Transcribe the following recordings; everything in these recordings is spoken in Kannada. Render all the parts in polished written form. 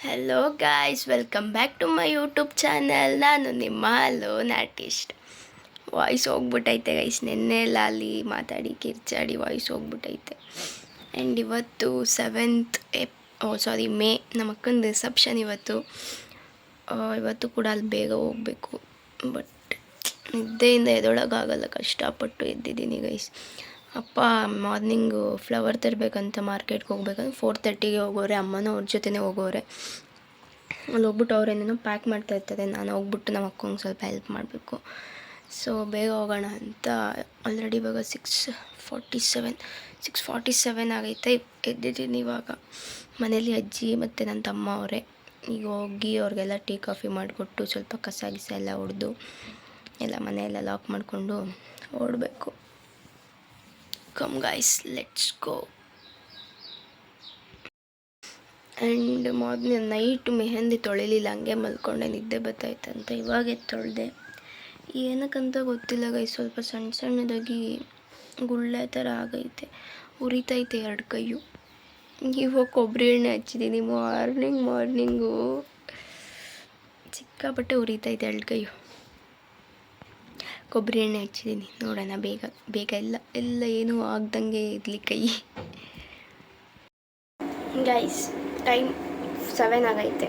Hello guys, welcome back to my YouTube channel. ನಾನು ನಿಮ್ಮ ಲೋನ್ ಆರ್ಟಿಸ್ಟ್. ವಾಯ್ಸ್ ಹೋಗ್ಬಿಟ್ಟೈತೆ ಗೈಸ್, ನೆನ್ನೆಲ್ಲ ಅಲ್ಲಿ ಮಾತಾಡಿ ಕಿರ್ಚಾಡಿ ವಾಯ್ಸ್ ಹೋಗ್ಬಿಟ್ಟೈತೆ. ಆ್ಯಂಡ್ ಇವತ್ತು 7th ಮೇ ನಮ್ಮ ಅಕ್ಕನ ರಿಸೆಪ್ಷನ್ ಇವತ್ತು ಕೂಡ ಅಲ್ಲಿ ಬೇಗ ಹೋಗಬೇಕು. ಬಟ್ ನಿದ್ದೆಯಿಂದ ಎದೊಳಗಾಗಲ್ಲ, ಕಷ್ಟಪಟ್ಟು ಎದ್ದಿದ್ದೀನಿ ಗೈಸ್. ಅಪ್ಪ ಮಾರ್ನಿಂಗು ಫ್ಲವರ್ ತರಬೇಕಂತ ಮಾರ್ಕೆಟ್ಗೆ ಹೋಗ್ಬೇಕಂದ್ರೆ 4:30ಗೆ ಹೋಗೋರೆ. ಅಮ್ಮನೂ ಅವ್ರ ಜೊತೆನೇ ಹೋಗೋರೆ. ಅಲ್ಲಿ ಹೋಗ್ಬಿಟ್ಟು ಅವ್ರೇನೇನೋ ಪ್ಯಾಕ್ ಮಾಡ್ತಾ ಇರ್ತದೆ. ನಾನು ಹೋಗ್ಬಿಟ್ಟು ನಮ್ಮ ಅಕ್ಕಂಗೆ ಸ್ವಲ್ಪ ಹೆಲ್ಪ್ ಮಾಡಬೇಕು. ಸೊ ಬೇಗ ಹೋಗೋಣ ಅಂತ ಆಲ್ರೆಡಿ ಇವಾಗ 6:47 ಆಗೈತೆ. ಎದ್ದಿದ್ದೀನಿ ಇವಾಗ. ಮನೇಲಿ ಅಜ್ಜಿ ಮತ್ತು ನನ್ನ ತಮ್ಮ ಅವರೇ. ಈಗ ಹೋಗಿ ಅವ್ರಿಗೆಲ್ಲ ಟೀ ಕಾಫಿ ಮಾಡಿಕೊಟ್ಟು ಸ್ವಲ್ಪ ಕಸ ಗಿಸ ಎಲ್ಲ ಹೊಡೆದು ಎಲ್ಲ ಮನೆಯೆಲ್ಲ ಲಾಕ್ ಮಾಡಿಕೊಂಡು ಓಡಬೇಕು. Come guys, let's go. And morning night mehndi ತೊಳಿಲಿಲ್ಲ, ಹಂಗೆ ಮಲ್ಕೊಂಡೆ, ನಿದ್ದೆ ಬರ್ತೈತೆ ಅಂತ ಇವಾಗೆ ತೊಳೆದೆ. ಏನಕ್ಕಂತ ಗೊತ್ತಿಲ್ಲ ಗೈಸ್, ಸ್ವಲ್ಪ ಸಣ್ಣದಾಗಿ ಗುಳ್ಳೆ ಥರ ಆಗೈತೆ, ಉರಿತೈತೆ 2 ಕೈಯು. ಇವಾಗ ಕೊಬ್ಬರಿ ಎಣ್ಣೆ ಹಚ್ಚಿದ್ದೀನಿ. ಮಾರ್ನಿಂಗು ಸಿಕ್ಕಾಪಟ್ಟೆ ಉರಿತೈತೆ 2 ಕೈಯು. ಕೊಬ್ಬರಿ ಎಣ್ಣೆ ಹಚ್ಚಿದ್ದೀನಿ. ನೋಡೋಣ ಬೇಗ ಎಲ್ಲ ಏನೂ ಆಗ್ದಂಗೆ ಇರಲಿ ಕೈ. ಗೈಸ್, ಟೈಮ್ 7 ಆಗೈತೆ.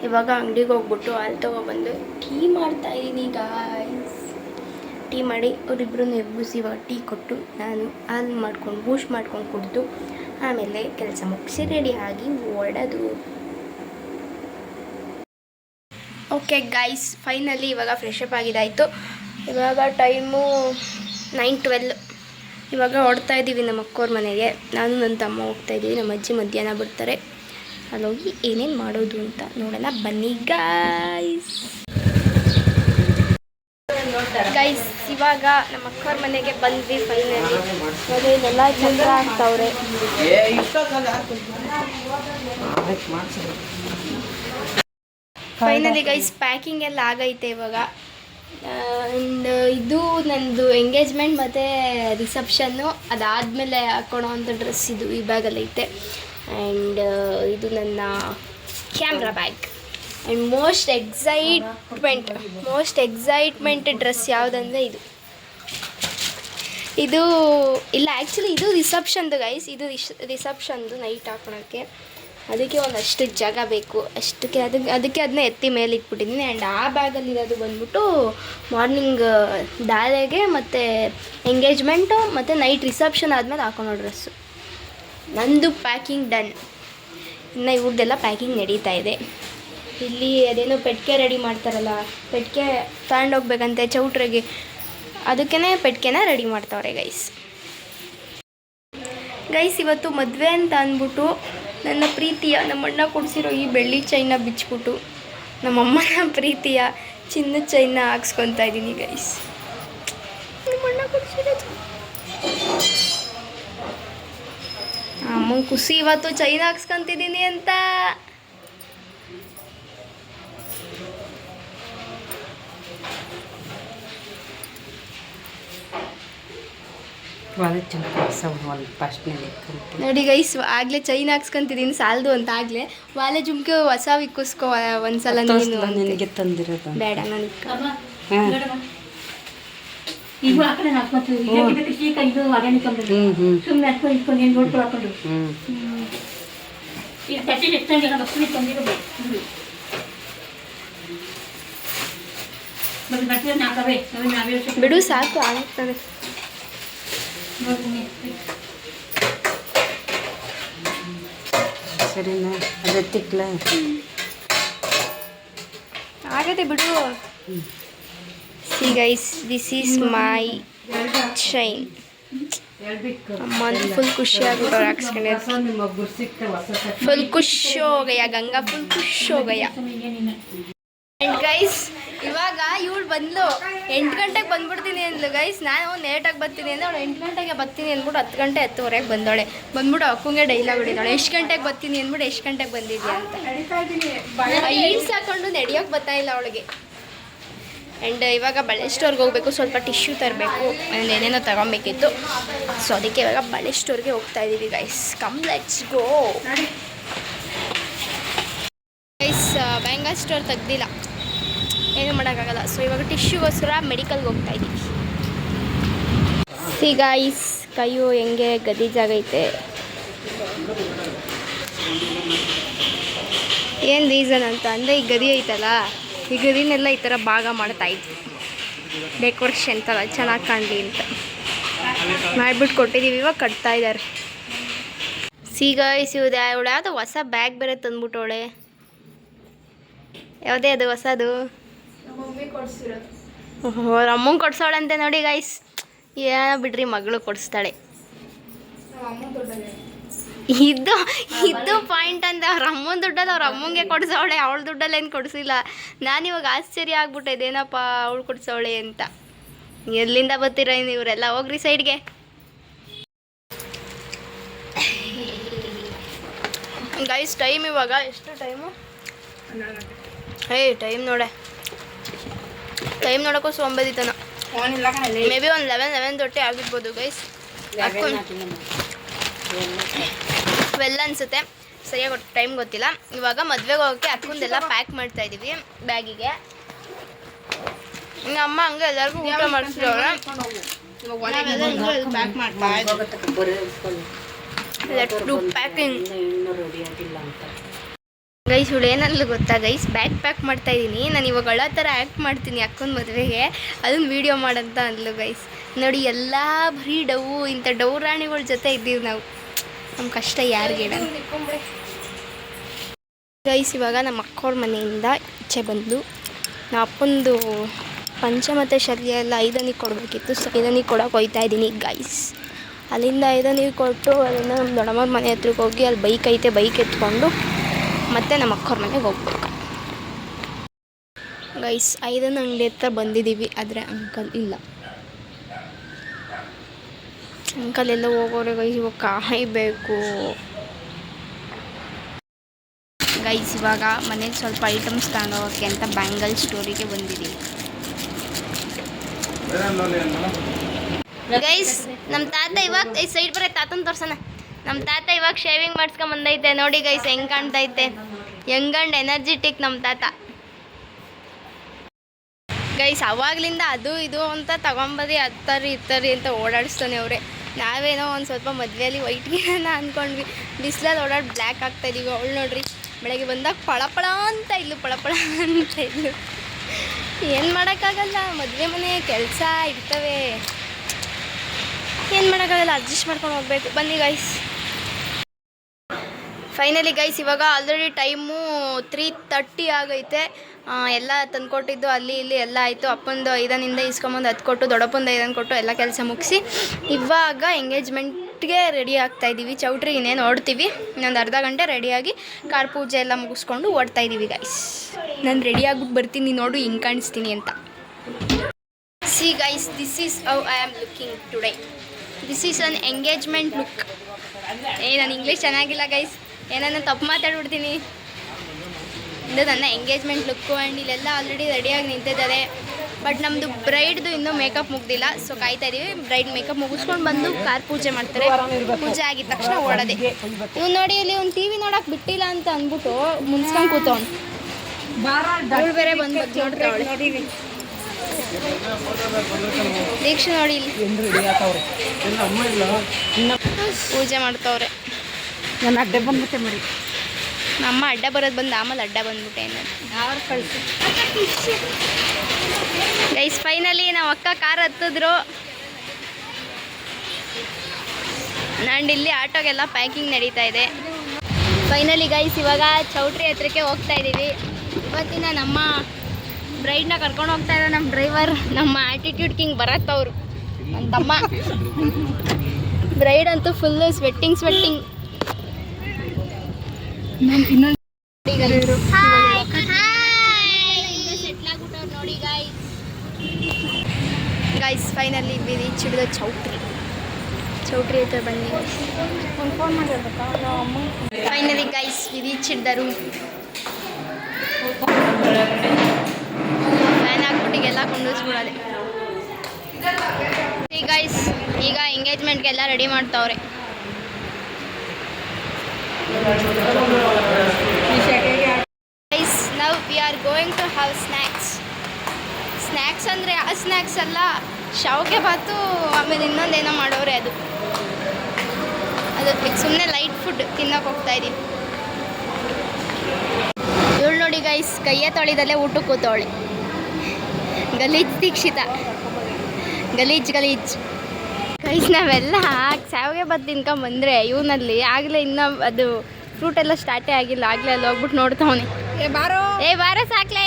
ಇವಾಗ ಅಂಗಡಿಗೆ ಹೋಗ್ಬಿಟ್ಟು ಹಾಲು ತೊಗೊಬಂದು ಟೀ ಮಾಡ್ತಾಯಿದ್ದೀನಿ ಗಾಯ್ಸ್. ಟೀ ಮಾಡಿ ಅವರಿಬ್ಬರೂ ಎಬ್ಬಿಸಿ ಇವಾಗ ಟೀ ಕೊಟ್ಟು ನಾನು ಹಾಲು ಮಾಡ್ಕೊಂಡು ಬೂಸ್ಟ್ ಮಾಡ್ಕೊಂಡು ಕುಡಿದು ಆಮೇಲೆ ಕೆಲಸ ಮುಗಿಸಿ ರೆಡಿಯಾಗಿ ಓಡೋದು. ಓಕೆ ಗಾಯ್ಸ್, ಫೈನಲಿ ಇವಾಗ ಫ್ರೆಶ್ ಅಪ್ ಆಗಿದ್ದಾಯಿತು. ಇವಾಗ ಟೈಮು 9:12. ಇವಾಗ ಹೊಡ್ತಾ ಇದ್ದೀವಿ ನಮ್ಮ ಅಕ್ಕೋರ ಮನೆಗೆ. ನಾನು ನನ್ನ ತಮ್ಮ ಹೋಗ್ತಾಯಿದ್ದೀವಿ. ನಮ್ಮ ಅಜ್ಜಿ ಮಧ್ಯಾಹ್ನ ಬಿಡ್ತಾರೆ. ಅಲ್ಲೋಗಿ ಏನೇನು ಮಾಡೋದು ಅಂತ ನೋಡೋಣ ಬನ್ನಿ ಗಾಯ್ಸ್. ಇವಾಗ ನಮ್ಮ ಅಕ್ಕೋರ ಮನೆಗೆ ಬಂದ್ವಿ ಫೈನಲಿ. ಮನೆಯಲ್ಲೆಲ್ಲ ಚಂದ್ರ ಆಗ್ತಾವ್ರೆ. ಫೈನಲಿ ಗೈಸ್, ಪ್ಯಾಕಿಂಗ್ ಎಲ್ಲ ಆಗೈತೆ ಇವಾಗ. ಆ್ಯಂಡ್ ಇದು ನನ್ನದು ಎಂಗೇಜ್ಮೆಂಟ್ ಮತ್ತು ರಿಸೆಪ್ಷನ್ನು, ಅದಾದಮೇಲೆ ಹಾಕೊಳ್ಳೋ ಅಂಥ ಡ್ರೆಸ್ ಇದು ಈ ಬ್ಯಾಗಲ್ಲೈತೆ. ಆ್ಯಂಡ್ ಇದು ನನ್ನ camera bag. And most excitement dress ಯಾವುದಂದರೆ ಇದು ಇಲ್ಲ, ಆ್ಯಕ್ಚುಲಿ ಇದು ರಿಸೆಪ್ಷನ್ದು ಗೈಸ್. ಇದು ರಿಸೆಪ್ಷನ್ದು ನೈಟ್ ಹಾಕೊಳಕ್ಕೆ. ಅದಕ್ಕೆ ಒಂದಷ್ಟು ಜಾಗ ಬೇಕು, ಅದಕ್ಕೆ ಅದನ್ನ ಎತ್ತಿ ಮೇಲೆ ಇಟ್ಬಿಟ್ಟಿದ್ದೀನಿ. ಆ್ಯಂಡ್ ಆ ಬ್ಯಾಗಲ್ಲಿರೋದು ಬಂದ್ಬಿಟ್ಟು ಮಾರ್ನಿಂಗ್ ದಾರೆಗೆ ಮತ್ತು ಎಂಗೇಜ್ಮೆಂಟು ಮತ್ತು ನೈಟ್ ರಿಸೆಪ್ಷನ್ ಆದಮೇಲೆ ಹಾಕೊಳ್ಳೋ ಡ್ರೆಸ್ಸು. ನಂದು ಪ್ಯಾಕಿಂಗ್ ಡನ್. ಇನ್ನು ಇವ್ರದ್ದೆಲ್ಲ ಪ್ಯಾಕಿಂಗ್ ನಡೀತಾ ಇದೆ. ಇಲ್ಲಿ ಅದೇನೋ ಪೆಟ್ಟಿಗೆ ರೆಡಿ ಮಾಡ್ತಾರಲ್ಲ, ಪೆಟ್ಟಿಗೆ ತಗೊಂಡೋಗ್ಬೇಕಂತೆ ಚೌಟ್ರಿಗೆ, ಅದಕ್ಕೇ ಪೆಟ್ಟಿಗೆನ ರೆಡಿ ಮಾಡ್ತಾವ್ರೆ ಗೈಸ್. ಇವತ್ತು ಮದುವೆ ಅಂತ ಅಂದ್ಬಿಟ್ಟು ನನ್ನ ಪ್ರೀತಿಯ ನಮ್ಮಣ್ಣ ಕೊಡಿಸಿರೋ ಈ ಬೆಳ್ಳಿ ಚೈನ್ನ ಬಿಚ್ಚಿಬಿಟ್ಟು ನಮ್ಮಮ್ಮನ ಪ್ರೀತಿಯ ಚಿನ್ನದ ಚೈನ್ನ ಹಾಕ್ಸ್ಕೊತಾ ಇದ್ದೀನಿ ಗೈಸ್. ನಮ್ಮಣ್ಣ ಕೊಡಿಸಿರೋದು ಅಮ್ಮಂಗೆ ಖುಷಿ, ಇವತ್ತು ಚೈನ್ ಹಾಕ್ಸ್ಕೊತಿದ್ದೀನಿ ಅಂತ. ನೋಡಿ ಗೈಸ್, ಆಗಲೇ ಚೈನ್ ಹಾಕ್ಸ್ಕೊಂತಿದ್ದೀನಿ, ಸಾಲದು ಅಂತ. ಆಗಲೇ ವಾಲೆ ಜುಮ್ಕೆ ಹೊಸ ಇಕ್ಕಿಸ್ಕೊ ಒಂದ್ಸಲ. ನೀನು ತಂದಿರೋದು ಬೇಡ, ಬಿಡು ಸಾಕು, ಆಗ್ತದೆ. ಸರಿನಾ, ಅದೇ ತಿಕ್ಲ ಆಗತ್ತೆ ಬಿಡು. C guys, this is my chain. ಅಮ್ಮ ಫುಲ್ ಖುಷಿಯಾಗ್ಬಿಟ್ಟು ಹಾಕ್ಸ್ಕೊಂಡೆ. ಫುಲ್ ಖುಷಿ ಹೋಗಯ್ಯ ಗಂಗಾ, ಫುಲ್ ಖುಷಿ ಹೋಗಯ್ಯ. ಆ್ಯಂಡ್ ಗೈಸ್, ಇವಾಗ ಇವಳು ಬಂದ್ಲು 8 ಗಂಟೆಗೆ ಬಂದ್ಬಿಡ್ತೀನಿ ಅಂದ್ಲು ಗೈಸ್. ನಾನು ಲೇಟಾಗಿ ಬರ್ತೀನಿ ಅಂದರೆ ಅವಳು 8 ಗಂಟೆಗೆ ಬರ್ತೀನಿ ಅಂದ್ಬಿಟ್ಟು 10 ಗಂಟೆ 10:30ಗೆ ಬಂದವಳೆ. ಬಂದ್ಬಿಟ್ಟು ಅಕ್ಕಂಗೆ ಡೈಲಾಗ್ ಹೊಡಿತಾಳೆ, ಎಷ್ಟು ಗಂಟೆಗೆ ಬರ್ತೀನಿ ಅಂದ್ಬಿಟ್ಟು ಎಷ್ಟು ಗಂಟೆಗೆ ಬಂದಿದ್ಯಾ ಅಂತ. ಈಡ್ಸ್ ಹಾಕೊಂಡು ನಡೆಯೋಕ್ಕೆ ಬರ್ತಾಯಿಲ್ಲ ಅವಳಿಗೆ. ಆ್ಯಂಡ್ ಇವಾಗ ಬಳೆ ಸ್ಟೋರ್ಗೆ ಹೋಗಬೇಕು, ಸ್ವಲ್ಪ ಟಿಶ್ಯೂ ತರಬೇಕು, ಆ್ಯಂಡ್ ಏನೇನೋ ತಗೊಬೇಕಿತ್ತು. ಸೊ ಅದಕ್ಕೆ ಇವಾಗ ಬಳೆ ಸ್ಟೋರ್ಗೆ ಹೋಗ್ತಾ ಇದ್ದೀವಿ guys. Come let's go. Store ತೆಗ್ದಿಲ್ಲ, ಏನು ಮಾಡೋಕ್ಕಾಗಲ್ಲ. ಸೊ ಇವಾಗ ಟಿಶ್ಯೂಗೋಸ್ಕರ ಮೆಡಿಕಲ್ಗೆ ಹೋಗ್ತಾ ಇದ್ದೀವಿ. ಸಿ ಗೈಸ್, ಕೈಯು ಹೆಂಗೆ ಗಲೀಜಾಗೈತೆ. ಏನು ರೀಸನ್ ಅಂತ ಅಂದರೆ ಈ ಗದಿ ಐತಲ್ಲ, ಈ ಗದಿನೆಲ್ಲ ಈ ಥರ ಭಾಗ ಮಾಡ್ತಾಯಿದ್ವಿ ಡೆಕೋರೇಷನ್ ಥರ ಚೆನ್ನಾಗಿ ಕಾಣಲಿ ಅಂತ ಮಾಡಿಬಿಟ್ಟು ಕೊಟ್ಟಿದ್ದೀವಿ. ಇವಾಗ ಕಟ್ತಾ ಇದ್ದಾರೆ. ಸಿ ಗೈಸ್, ಇವಳು ಯಾವುದೋ ಹೊಸ ಬ್ಯಾಗ್ ಬೇರೆ ತಂದ್ಬಿಟ್ಟವಳೆ. ಯಾವುದೇ ಅದು ಹೊಸದು? ಅವ್ರ ಅಮ್ಮಂಗೆ ಕೊಡ್ಸೋಳಂತೆ ನೋಡಿ ಗೈಸ್. ಏನೋ ಬಿಡ್ರಿ, ಮಗಳು ಕೊಡಿಸ್ತಾಳೆ. ಇದು ಪಾಯಿಂಟ್ ಅಂತ. ಅವ್ರ ಅಮ್ಮನ ದುಡ್ಡಲ್ಲಿ ಅವ್ರ ಅಮ್ಮಂಗೆ ಕೊಡಿಸೋಳೆ, ಅವಳ ದುಡ್ಡಲ್ಲಿ ಏನು ಕೊಡಿಸಿಲ್ಲ. ನಾನಿವಾಗ ಆಶ್ಚರ್ಯ ಆಗ್ಬಿಟ್ಟೆ, ಇದೇನಪ್ಪ ಅವಳು ಕೊಡಿಸೋಳೆ ಅಂತ. ಎಲ್ಲಿಂದ ಬರ್ತೀರ ಇವರೆಲ್ಲ? ಹೋಗ್ರಿ ಸೈಡ್ಗೆ. ಗೈಸ್, ಟೈಮ್ ಇವಾಗ ಎಷ್ಟು ಟೈಮು? ಟೈಮ್ ನೋಡೋಕ್ಕೂ 9 ತನ. ಮೇ ಬಿ ಒಂದು 11:30 ಆಗಿರ್ಬೋದು ಗೈಸ್. 12 ಅನಿಸುತ್ತೆ, ಸರಿಯಾಗಿ ಟೈಮ್ ಗೊತ್ತಿಲ್ಲ. ಇವಾಗ ಮದುವೆಗೆ ಹೋಗೋಕ್ಕೆ ಅಕ್ಕಂದೆಲ್ಲ ಪ್ಯಾಕ್ ಮಾಡ್ತಾ ಇದ್ದೀವಿ ಬ್ಯಾಗಿಗೆ. ಹಿಂಗೆ ಅಮ್ಮ ಹಂಗೆ ಎಲ್ಲರಿಗೂ ಊಟ ಮಾಡಿಸಿದವ್ರೆ. ಪ್ಯಾಕ್ ಮಾಡ್ತಾ ಪ್ಯಾಕಿಂಗ್ ಗೈಸ್. ಇವಳು ಏನಲ್ಲ ಗೊತ್ತಾ ಗೈಸ್, ಬ್ಯಾಗ್ ಪ್ಯಾಕ್ ಮಾಡ್ತಾ ಇದ್ದೀನಿ. ನಾನು ಇವಾಗ ಒಳ್ಳೆ ಥರ ಆ್ಯಕ್ಟ್ ಮಾಡ್ತೀನಿ ಅಕ್ಕನ ಮದುವೆಗೆ, ಅದನ್ನು ವೀಡಿಯೋ ಮಾಡಂತ ಅಂದ್ಲು ಗೈಸ್. ನೋಡಿ, ಎಲ್ಲ ಬರೀ ಇಂಥ ರಾಣಿಗಳ ಜೊತೆ ಇದ್ದೀವಿ ನಾವು. ನಮ್ಮ ಕಷ್ಟ ಯಾರಿಗೆ ಹೇಳ ಗೈಸ್. ಇವಾಗ ನಮ್ಮ ಅಕ್ಕವ್ರ ಮನೆಯಿಂದ ಈಚೆ ಬಂದು ನಮ್ಮ ಅಪ್ಪಂದು ಪಂಚ ಮತ್ತು ಶಲ್ಯ ಎಲ್ಲ 5 ಕೊಡಬೇಕಿತ್ತು. ಸೊ 5 ಕೊಡೋಕೆ ಹೋಗ್ತಾ ಇದ್ದೀನಿ ಗೈಸ್. ಅಲ್ಲಿಂದ 5 ಕೊಟ್ಟು ಅಲ್ಲಿಂದ ನಮ್ಮ ದೊಡ್ಡಮ್ಮವ್ರ ಮನೆ ಹತ್ರಕ್ಕೆ ಹೋಗಿ ಅಲ್ಲಿ ಬೈಕ್ ಐತೆ, ಬೈಕ್ ಎತ್ಕೊಂಡು ಮತ್ತೆ ನಮ್ಮ ಅಕ್ಕವ್ರ ಮನೆಗೆ ಹೋಗ್ಬೇಕು ಗೈಸ್. 5 ಅಂಗಡಿ ಹತ್ರ ಬಂದಿದ್ದೀವಿ, ಆದರೆ ಅಂಕಲ್ ಇಲ್ಲ. ಅಂಕಲ್ ಎಲ್ಲ ಹೋಗೋರೆ ಗೈಸ್. ಇವಾಗ ಕಾಯಬೇಕು ಗೈಸ್. ಇವಾಗ ಮನೆಗೆ ಸ್ವಲ್ಪ ಐಟಮ್ಸ್ ತಗೊಂಡೋಗೋಕ್ಕೆ ಅಂತ ಬ್ಯಾಂಗಲ್ ಸ್ಟೋರಿಗೆ ಬಂದಿದ್ದೀವಿ ಗೈಸ್. ನಮ್ಮ ತಾತ ಇವಾಗ ಸೈಡ್ ಬರೋ ತಾತನ ತೋರ್ಸೋಣ. ನಮ್ಮ ತಾತ ಇವಾಗ ಶೇವಿಂಗ್ ಮಾಡಿಸ್ಕೊಂಬಂದೈತೆ ನೋಡಿ ಗೈಸ್, ಹೆಂಗೆ ಕಾಣ್ತೈತೆ. ಯಂಗ್ ಎನರ್ಜಿಟಿಕ್ ನಮ್ಮ ತಾತ ಗೈಸ್. ಅವಾಗಲಿಂದ ಅದು ಇದು ಅಂತ ತಗೊಂಬರಿ ಇತ್ತರಿ ಅಂತ ಓಡಾಡಿಸ್ತಾನೆ ಅವರೇ. ನಾವೇನೋ ಒಂದು ಸ್ವಲ್ಪ ಮದುವೆಯಲ್ಲಿ ವೈಟ್ಗಿನ ಅಂದ್ಕೊಂಡ್ವಿ. ಬಿಸಿಲಲ್ಲಿ ಓಡಾಡಿ ಬ್ಲ್ಯಾಕ್ ಆಗ್ತಾಯಿದ್ದೀವಿ. ಅವಳು ನೋಡ್ರಿ, ಬೆಳಗ್ಗೆ ಬಂದಾಗ ಪಳಪಳ ಅಂತ ಇದ್ಲು. ಏನು ಮಾಡೋಕ್ಕಾಗಲ್ಲ, ಮದುವೆ ಮನೆ ಕೆಲಸ ಇರ್ತವೆ, ಏನು ಮಾಡೋಕ್ಕಾಗಲ್ಲ, ಅಡ್ಜಸ್ಟ್ ಮಾಡ್ಕೊಂಡು ಹೋಗ್ಬೇಕು. ಬನ್ನಿ ಗೈಸ್. ಫೈನಲಿ ಗೈಸ್, ಇವಾಗ ಆಲ್ರೆಡಿ ಟೈಮು 3:30 ಆಗೈತೆ. ಎಲ್ಲ ತಂದುಕೊಟ್ಟಿದ್ದು ಅಲ್ಲಿ ಇಲ್ಲಿ ಎಲ್ಲ ಆಯಿತು. ಅಪ್ಪಂದು 5 ಇಸ್ಕೊಂಬಂದು 10 ಕೊಟ್ಟು, ದೊಡ್ಡಪ್ಪಂದು 5 ಕೊಟ್ಟು ಎಲ್ಲ ಕೆಲಸ ಮುಗಿಸಿ ಇವಾಗ ಎಂಗೇಜ್ಮೆಂಟ್ಗೆ ರೆಡಿ ಆಗ್ತಾಯಿದ್ದೀವಿ. ಚೌಟ್ರಿ ಇನ್ನೇನು ಓಡ್ತೀವಿ. ಇನ್ನೊಂದು ಅರ್ಧ ಗಂಟೆ ರೆಡಿಯಾಗಿ ಕಾರ್ ಪೂಜೆ ಎಲ್ಲ ಮುಗಿಸ್ಕೊಂಡು ಓಡ್ತಾಯಿದ್ದೀವಿ ಗೈಸ್. ನಾನು ರೆಡಿ ಆಗ್ಬಿಟ್ಟು ಬರ್ತೀನಿ, ನೋಡು ಹಿಂಗೆ ಕಾಣಿಸ್ತೀನಿ ಅಂತ. C guys, this is how I am looking today. This is an engagement look. ನಾನು ಇಂಗ್ಲೀಷ್ ಚೆನ್ನಾಗಿಲ್ಲ ಗೈಸ್, ಏನನ್ನ ತಪ್ಪು ಮಾತಾಡ್ಬಿಡ್ತೀನಿ. ಇದು ನನ್ನ ಎಂಗೇಜ್ಮೆಂಟ್ ಲುಕ್ಕು. ಆ್ಯಂಡ್ ಇಲ್ಲೆಲ್ಲ ಆಲ್ರೆಡಿ ರೆಡಿಯಾಗಿ ನಿಂತಿದ್ದಾರೆ. ಬಟ್ ನಮ್ಮದು ಬ್ರೈಡ್ದು ಇನ್ನೂ ಮೇಕಪ್ ಮುಗ್ದಿಲ್ಲ. ಸೊ ಕಾಯ್ತಾ ಇದ್ದೀವಿ. ಬ್ರೈಡ್ ಮೇಕಪ್ ಮುಗಿಸ್ಕೊಂಡು ಬಂದು ಕಾರ್ ಪೂಜೆ ಮಾಡ್ತಾರೆ. ಪೂಜೆ ಆಗಿದ ತಕ್ಷಣ ಓಡೋದೆ. ಇವ್ನು ನೋಡಿ, ಇಲ್ಲಿ ಒಂದು TV ನೋಡೋಕೆ ಬಿಟ್ಟಿಲ್ಲ ಅಂತ ಅಂದ್ಬಿಟ್ಟು ಮುನ್ಸ್ಕೊಂಡು ಕೂತವನು. ಅವಳು ಬೇರೆ ಬಂದು ನೋಡ್ತಾವಳೆ. ದೀಕ್ಷೆ ನೋಡಿ, ಇಲ್ಲಿ ಪೂಜೆ ಮಾಡ್ತಾವ್ರೆ. ನಾನು ಅಡ್ಡ ಬಂದ್ಬಿಟ್ಟೆ ಮರಿ. ನಮ್ಮ ಅಡ್ಡ ಬರೋದು ಬಂದು ಆಮೇಲೆ ಅಡ್ಡ ಬಂದ್ಬಿಟ್ಟೆ ಯಾರು ಕಳಿಸಿ ಗೈಸ್. ಫೈನಲಿ ನಾವು ಅಕ್ಕ ಕಾರ್ ಹತ್ತಿದ್ರು. ನಾನು ಇಲ್ಲಿ ಆಟೋಗೆಲ್ಲ ಪ್ಯಾಕಿಂಗ್ ನಡೀತಾ ಇದೆ. ಫೈನಲಿ ಗೈಸ್, ಇವಾಗ ಚೌಟ್ರಿ ಹತ್ರಕ್ಕೆ ಹೋಗ್ತಾ ಇದ್ದೀವಿ. ಇವತ್ತಿನ ನಮ್ಮ ಬ್ರೈಡ್ನ ಕರ್ಕೊಂಡು ಹೋಗ್ತಾ ಇದ್ದಾರೆ ನಮ್ಮ ಡ್ರೈವರ್, ನಮ್ಮ ಆ್ಯಟಿಟ್ಯೂಡ್ ಕಿಂಗ್ ಭರತ್ ಅವರು, ನನ್ನ ತಮ್ಮ. ಬ್ರೈಡ್ ಅಂತೂ ಫುಲ್ಲು ಸ್ವೆಟ್ಟಿಂಗ್. ನೋಡಿ guys, finally we reach the choultry ಹತ್ರ ಬನ್ನಿ. ಒಂದು ಫೋನ್ ಮಾಡಿರ್ಬೇಕಾ ಅಮ್ಮ. Finally guys, we reach the room. Fan ಹಾಕ್ಬಿಟ್ಟಿಗೆಲ್ಲ ಕೊಂಡೋಸ್ಬಿಡೋದೆ. ಗೈಸ್, ಈಗ ಎಂಗೇಜ್ಮೆಂಟ್ಗೆಲ್ಲ ರೆಡಿ ಮಾಡ್ತಾವ್ರೆ. Guys, now we are have snacks ಅಂದರೆ ಆ ಸ್ನ್ಯಾಕ್ಸ್ ಅಲ್ಲ, ಶಾವಿಗೆ ಬಾತು ಆಮೇಲೆ ಇನ್ನೊಂದೇನೋ ಮಾಡೋರೆ ಅದು ಸುಮ್ಮನೆ ಲೈಟ್ ಫುಡ್ ತಿನ್ನೋಕೆ ಹೋಗ್ತಾ ಇದ್ದೀವಿ. ಇವಳು ನೋಡಿ ಗೈಸ್, ಕೈಯೇ ತೊಳಿದಲ್ಲೇ ಊಟಕ್ಕೆ ಕೂತವಳೆ. ಗಲೀಜ್ ದೀಕ್ಷಿತ, ಗಲೀಜ್ ಗೈಸ್. ನಾವೆಲ್ಲ ಶಾವಿಗೆ ಬಾತ್ ತಿನ್ಕೊಂಬಂದರೆ ಇವನಲ್ಲಿ ಆಗಲೇ ಇನ್ನೂ ಅದು ಫ್ರೂಟ್ ಎಲ್ಲ ಸ್ಟಾರ್ಟೇ ಆಗಿಲ್ಲ, ಆಗಲೇ ಅಲ್ಲಿ ಹೋಗ್ಬಿಟ್ಟು ನೋಡ್ತಾವನೆ. ಏ ಬಾರೋ ಸಾಕ್ಲೇ.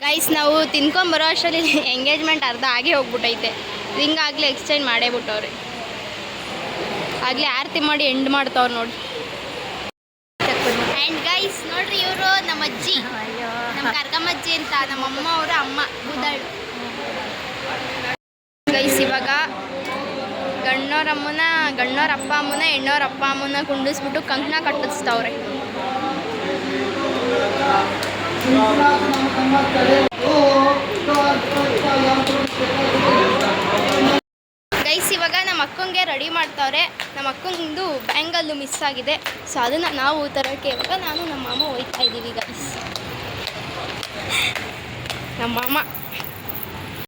ಗೈಸ್ ನಾವು ತಿನ್ಕೊಂಬರೋ ಅಷ್ಟರಲ್ಲಿ ಎಂಗೇಜ್ಮೆಂಟ್ ಅರ್ಧ ಆಗೇ ಹೋಗ್ಬಿಟ್ಟೈತೆ. ಹಿಂಗಾಗಲೇ ಎಕ್ಸ್ಚೇಂಜ್ ಮಾಡೇ ಬಿಟ್ಟವ್ರೆ. ಆಗಲೇ ಆರತಿ ಮಾಡಿ ಎಂಡ್ ಮಾಡ್ತಾವ್ರು ನೋಡಿ. ಆ್ಯಂಡ್ ಗೈಸ್ ನೋಡ್ರಿ, ಇವರು ನಮ್ಮ ಅಜ್ಜಿ, ನಮ್ಮ ಕರ್ಗಮ್ಮಜ್ಜಿ ಅಂತ, ನಮ್ಮ ಅಮ್ಮ ಅವರ ಅಮ್ಮ ಬುದಳು. ಗೈಸ್ ಇವಾಗ ಗಣ್ಣವ್ರ ಅಪ್ಪ ಅಮ್ಮನ ಹೆಣ್ಣವ್ರ ಅಪ್ಪ ಅಮ್ಮನ ಕುಂಡಿಸ್ಬಿಟ್ಟು ಕಂಕಣ ಕಟ್ಟಿಸ್ತವ್ರೆ. ಗೈಸ್ ಇವಾಗ ನಮ್ಮ ಅಕ್ಕಂಗೆ ರೆಡಿ ಮಾಡ್ತಾವ್ರೆ. ನಮ್ಮ ಅಕ್ಕಂದು ಬ್ಯಾಂಗಲ್ಲು ಮಿಸ್ ಆಗಿದೆ, ಸೊ ಅದನ್ನು ನಾವು ತರೋಕ್ಕೆ ಇವಾಗ ನಾನು ನಮ್ಮ ಮಾಮ ಹೋಗ್ತಾ ಇದ್ದೀವಿ ಗೈಸ್. ನಮ್ಮ ಮಾಮ